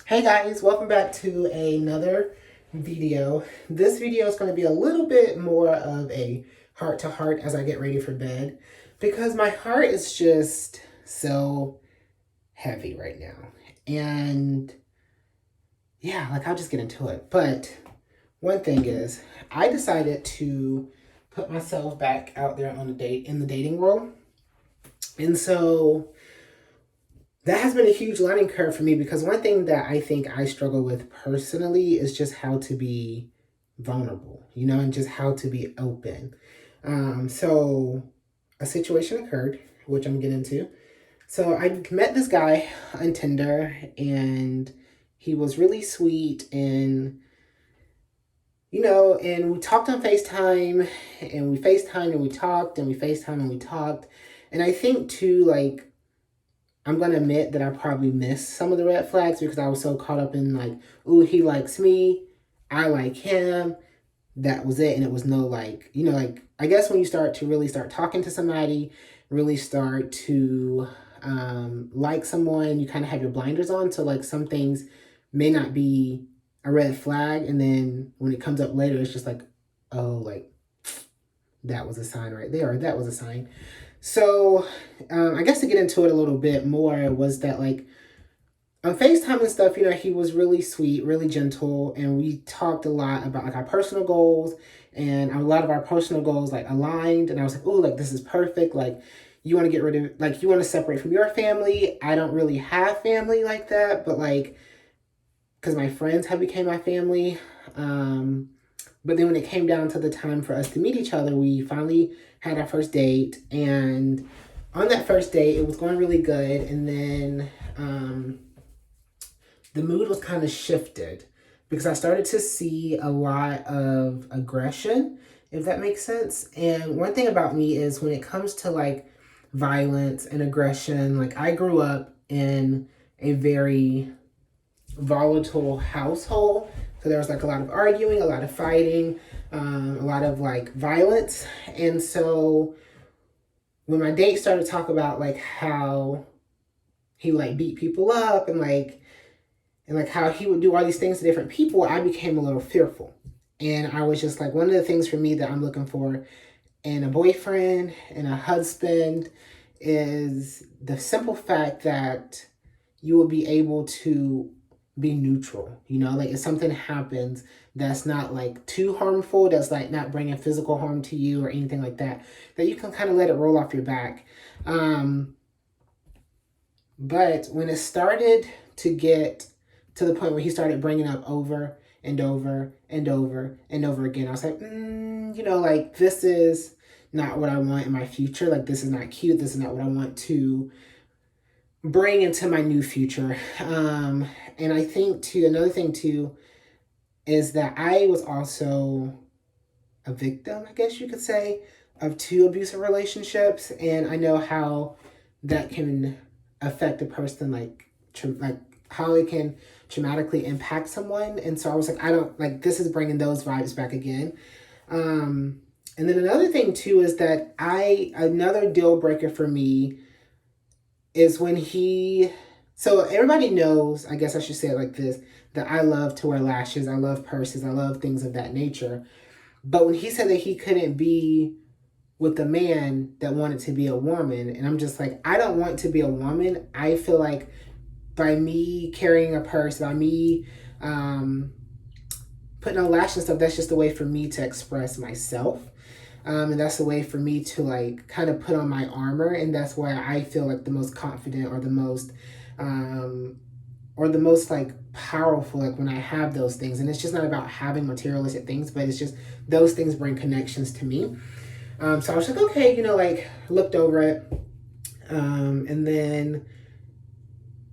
Hey guys, welcome back to another video. This video is going to be a little bit more of a heart to heart as I get ready for bed because my heart is just so heavy right now. And yeah, I'll just get into it. But one thing is, I decided to put myself back out there on a date in the dating world. And so that has been a huge learning curve for me because one thing that I think I struggle with personally is just how to be vulnerable, and just how to be open. So a situation occurred, which I'm getting into. So I met this guy on Tinder and he was really sweet and we talked on FaceTime and we FaceTimed and we talked and we FaceTimed and we talked. And I think too, I'm gonna admit that I probably missed some of the red flags because I was so caught up in ooh, he likes me, I like him. That was it, and it was no I guess when you start to really start talking to somebody, really start to like someone, you kind of have your blinders on. So some things may not be a red flag, and then when it comes up later, it's just oh, that was a sign right there, or that was a sign. So, I guess to get into it a little bit more was that on FaceTime and stuff, he was really sweet, really gentle, and we talked a lot about our personal goals, and a lot of our personal goals aligned. And I was like, oh, this is perfect. You want to get rid of you want to separate from your family. I don't really have family like that, but because my friends have become my family. But then when it came down to the time for us to meet each other, we finally had our first date. And on that first date, it was going really good. And then the mood was kind of shifted because I started to see a lot of aggression, if that makes sense. And one thing about me is when it comes to violence and aggression, I grew up in a very volatile household. So there was a lot of arguing, a lot of fighting, a lot of violence. And so when my date started to talk about how he would beat people up and how he would do all these things to different people, I became a little fearful. And I was just one of the things for me that I'm looking for in a boyfriend and a husband is the simple fact that you will be able to be neutral. If something happens that's not too harmful, that's not bringing physical harm to you or anything like that, that you can kind of let it roll off your back. But when it started to get to the point where he started bringing up over and over and over and over again, I was like, this is not what I want in my future. This is not cute. This is not what I want to bring into my new future. And I think too, another thing too, is that I was also a victim, I guess you could say, of 2 abusive relationships. And I know how that can affect a person, how it can traumatically impact someone. And so I was I don't this is bringing those vibes back again. And then another thing too is that another deal breaker for me is when so everybody knows, I guess I should say it like this, that I love to wear lashes, I love purses, I love things of that nature. But when he said that he couldn't be with a man that wanted to be a woman, and I'm just I don't want to be a woman. I feel by me carrying a purse, by me putting on lashes and stuff, that's just a way for me to express myself. And that's a way for me to kind of put on my armor, and that's why I feel the most confident or the most powerful when I have those things. And it's just not about having materialistic things, but it's just those things bring connections to me. So I was okay, looked over it, and then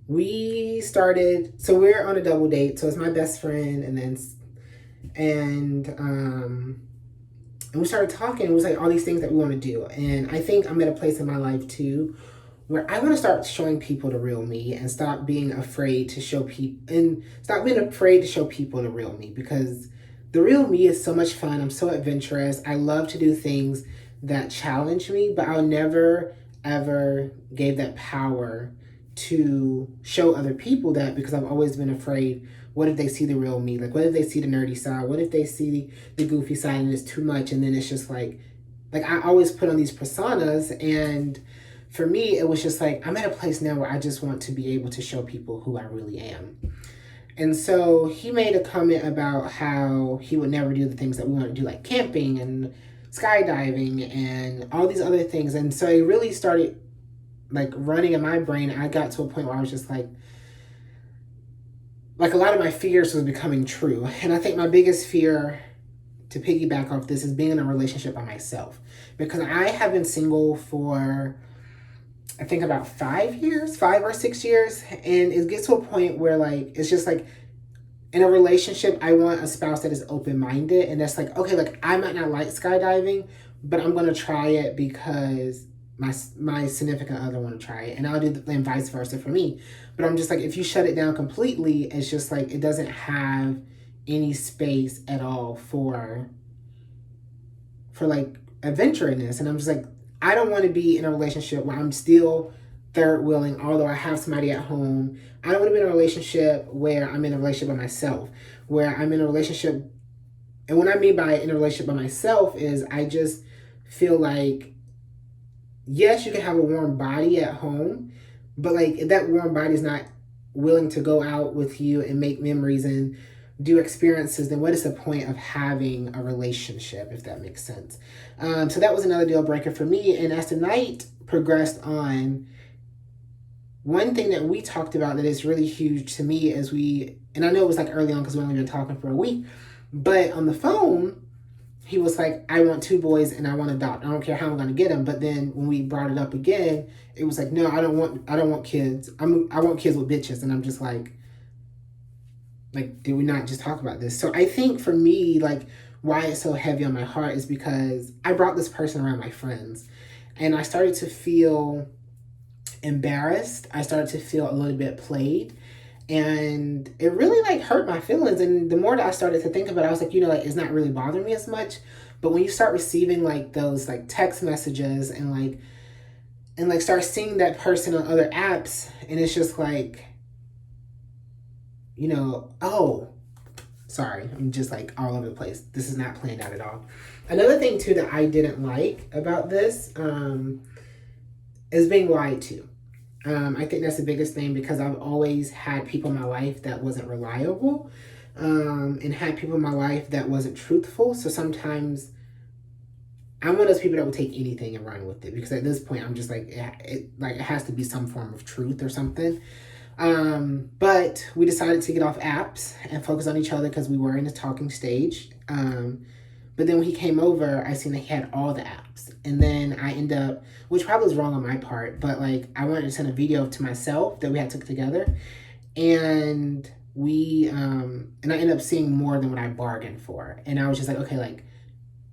we started. So we're on a double date. So it's my best friend, and we started talking. It was all these things that we want to do. And I think I'm at a place in my life too where I want to start showing people the real me and stop being afraid to show people the real me, because the real me is so much fun. I'm so adventurous. I love to do things that challenge me, but I'll never ever give that power to show other people that, because I've always been afraid, what if they see the real me? Like, what if they see the nerdy side? What if they see the goofy side and it's too much? And then it's just like I always put on these personas. And for me, it was just like, I'm at a place now where I just want to be able to show people who I really am. And so he made a comment about how he would never do the things that we want to do, like camping and skydiving and all these other things. And so it really started like running in my brain. I got to a point where I was just like a lot of my fears was becoming true. And I think my biggest fear, to piggyback off this, is being in a relationship by myself. Because I have been single for, I think, about 5 or 6 years. And it gets to a point where like, it's just like, in a relationship, I want a spouse that is open-minded. And that's like, okay, like I might not like skydiving, but I'm going to try it because my significant other want to try it, and I'll do the, and vice versa for me. But I'm just like, if you shut it down completely, it's just like it doesn't have any space at all for like adventurousness. And I'm just like, I don't want to be in a relationship where I'm still third wheeling, although I have somebody at home. I don't want to be in a relationship where I'm in a relationship by myself, where I'm in a relationship. And what I mean by in a relationship by myself is I just feel like, yes, you can have a warm body at home, but like if that warm body is not willing to go out with you and make memories and do experiences, then what is the point of having a relationship, if that makes sense? So that was another deal breaker for me. And as the night progressed on, one thing that we talked about that is really huge to me is and I know it was like early on because we've only been talking for a week, but on the phone, he was like, I want 2 boys and I want to adopt. I don't care how I'm going to get them. But then when we brought it up again, it was like, no, I don't want kids. I want kids with bitches. And I'm just like, did we not just talk about this? So I think for me, like, why it's so heavy on my heart is because I brought this person around my friends and I started to feel embarrassed. I started to feel a little bit played. And it really like hurt my feelings. And the more that I started to think about it, I was like, like it's not really bothering me as much. But when you start receiving like those like text messages and like start seeing that person on other apps, and it's just like, oh, sorry, I'm just like all over the place. This is not planned out at all. Another thing too that I didn't like about this is being lied to. I think that's the biggest thing because I've always had people in my life that wasn't reliable and had people in my life that wasn't truthful. So sometimes I'm one of those people that will take anything and run with it because at this point I'm just like, it has to be some form of truth or something. But we decided to get off apps and focus on each other because we were in the talking stage. But then when he came over, I seen that he had all the apps. And then I end up, which probably was wrong on my part, but like I wanted to send a video to myself that we had took together. And and I ended up seeing more than what I bargained for. And I was just like, okay, like,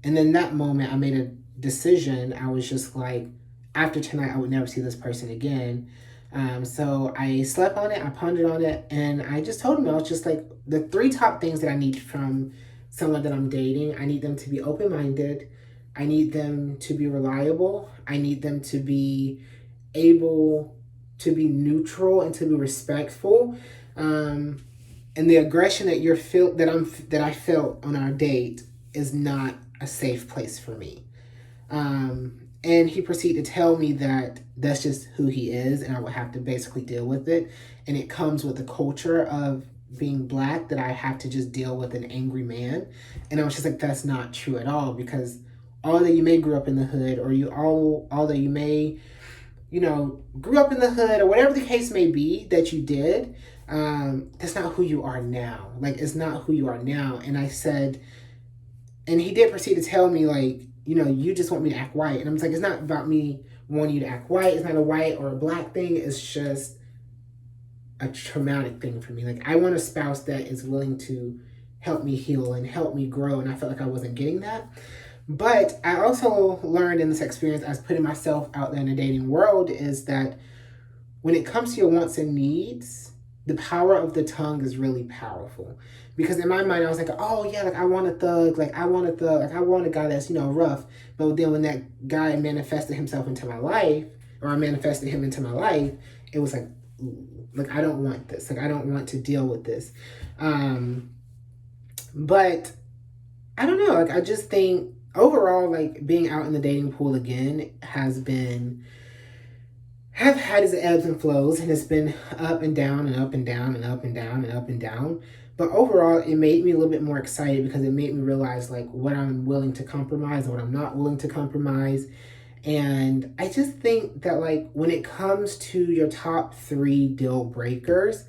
and then that moment I made a decision. I was just like, after tonight, I would never see this person again. So I slept on it, I pondered on it, and I just told him, I was just like, the 3 top things that I need from someone that I'm dating: I need them to be open-minded, I need them to be reliable, I need them to be able to be neutral and to be respectful. And the aggression that I felt on our date is not a safe place for me. And he proceeded to tell me that that's just who he is, and I would have to basically deal with it. And it comes with the culture of being Black that I have to just deal with an angry man. And I was just like, that's not true at all, because although you may grew up in the hood, or although you may, grew up in the hood, or whatever the case may be that you did, that's not who you are now. Like, it's not who you are now. And I said, and he did proceed to tell me, like, you just want me to act white. And I'm like, it's not about me wanting you to act white. It's not a white or a Black thing. It's just a traumatic thing for me. Like, I want a spouse that is willing to help me heal and help me grow. And I felt like I wasn't getting that. But I also learned in this experience, as putting myself out there in the dating world, is that when it comes to your wants and needs, the power of the tongue is really powerful. Because in my mind, I was like, oh yeah, like I want a thug, like I want a guy that's, rough. But then when that guy manifested himself into my life, or I manifested him into my life, it was like, ooh, like, I don't want this. Like, I don't want to deal with this. But I don't know. Like, I just think overall, like, being out in the dating pool again have had its ebbs and flows, and it's been up and down and up and down and up and down and up and down. But overall, it made me a little bit more excited because it made me realize like what I'm willing to compromise and what I'm not willing to compromise. And I just think that like when it comes to your top 3 deal breakers,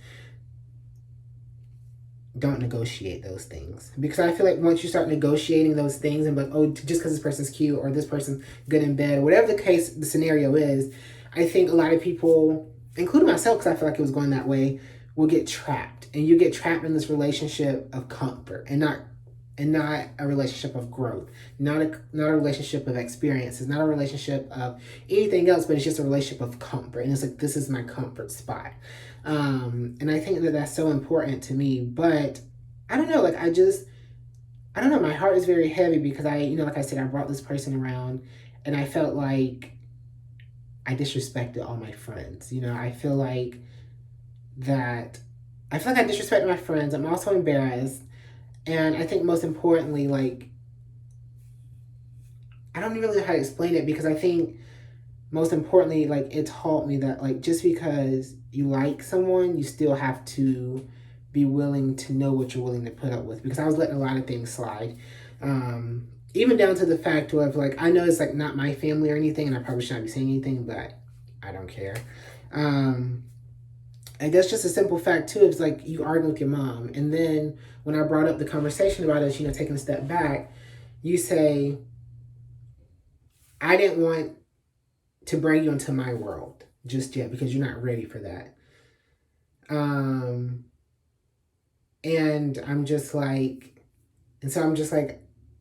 don't negotiate those things, because I feel like once you start negotiating those things and like, oh, just because this person's cute or this person's good in bed or whatever the case, the scenario is, I think a lot of people, including myself, because I feel like it was going that way, will get trapped, and you get trapped in this relationship of comfort and not a relationship of growth, not a relationship of experiences, not a relationship of anything else, but it's just a relationship of comfort. And it's like, this is my comfort spot. And I think that that's so important to me. But I don't know, like, I don't know, my heart is very heavy because like I said, I brought this person around and I felt like I disrespected all my friends. I feel like I disrespected my friends. I'm also embarrassed. And I think most importantly, like, I don't even know how to explain it, because I think most importantly, like, it taught me that, like, just because you like someone, you still have to be willing to know what you're willing to put up with, because I was letting a lot of things slide. Even down to the fact of, like, I know it's, like, not my family or anything, and I probably shouldn't be saying anything, but I don't care. I guess just a simple fact, too, is, like, you argue with your mom, and then when I brought up the conversation about it, taking a step back, you say, I didn't want to bring you into my world just yet because you're not ready for that. And I'm just like,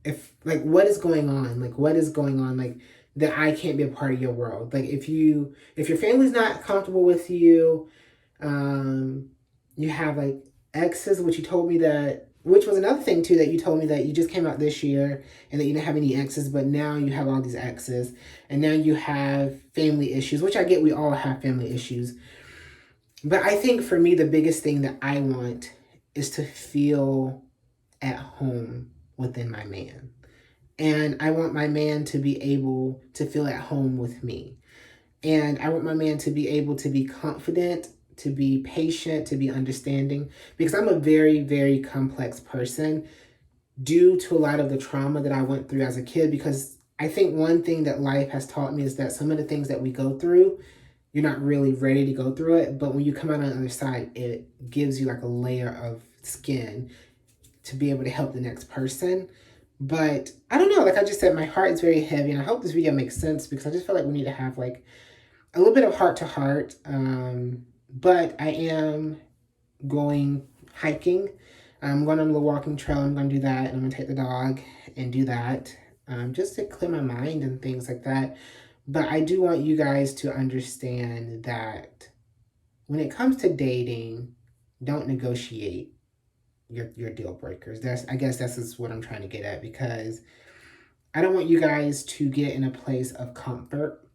if, like, what is going on? Like, what is going on? Like, that I can't be a part of your world. Like, if your family's not comfortable with you, you have, like, exes, which was another thing too, that you told me that you just came out this year and that you didn't have any exes, but now you have all these exes, and now you have family issues, which I get, we all have family issues. But I think for me, the biggest thing that I want is to feel at home within my man. And I want my man to be able to feel at home with me. And I want my man to be able to be confident, to be patient, to be understanding, because I'm a very, very complex person due to a lot of the trauma that I went through as a kid. Because I think one thing that life has taught me is that some of the things that we go through, you're not really ready to go through it, but when you come out on the other side, it gives you like a layer of skin to be able to help the next person. But I don't know, like I just said, my heart is very heavy, and I hope this video makes sense, because I just feel like we need to have like a little bit of heart to heart. But I am going hiking. I'm going on the walking trail. I'm going to do that, and I'm going to take the dog and do that, just to clear my mind and things like that. But I do want you guys to understand that when it comes to dating, don't negotiate your deal breakers. I guess that's what I'm trying to get at, because I don't want you guys to get in a place of comfort,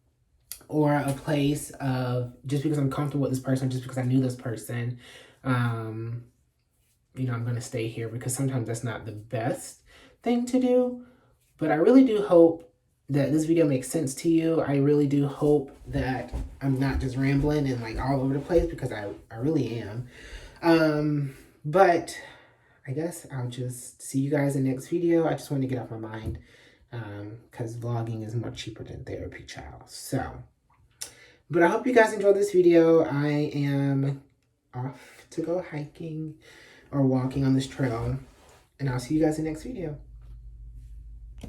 or a place of, just because I'm comfortable with this person, just because I knew this person, I'm going to stay here, because sometimes that's not the best thing to do. But I really do hope that this video makes sense to you. I really do hope that I'm not just rambling and like all over the place, because I really am. But I guess I'll just see you guys in the next video. I just want to get off my mind, because vlogging is more cheaper than therapy, child. So, but I hope you guys enjoyed this video. I am off to go hiking or walking on this trail, and I'll see you guys in the next video.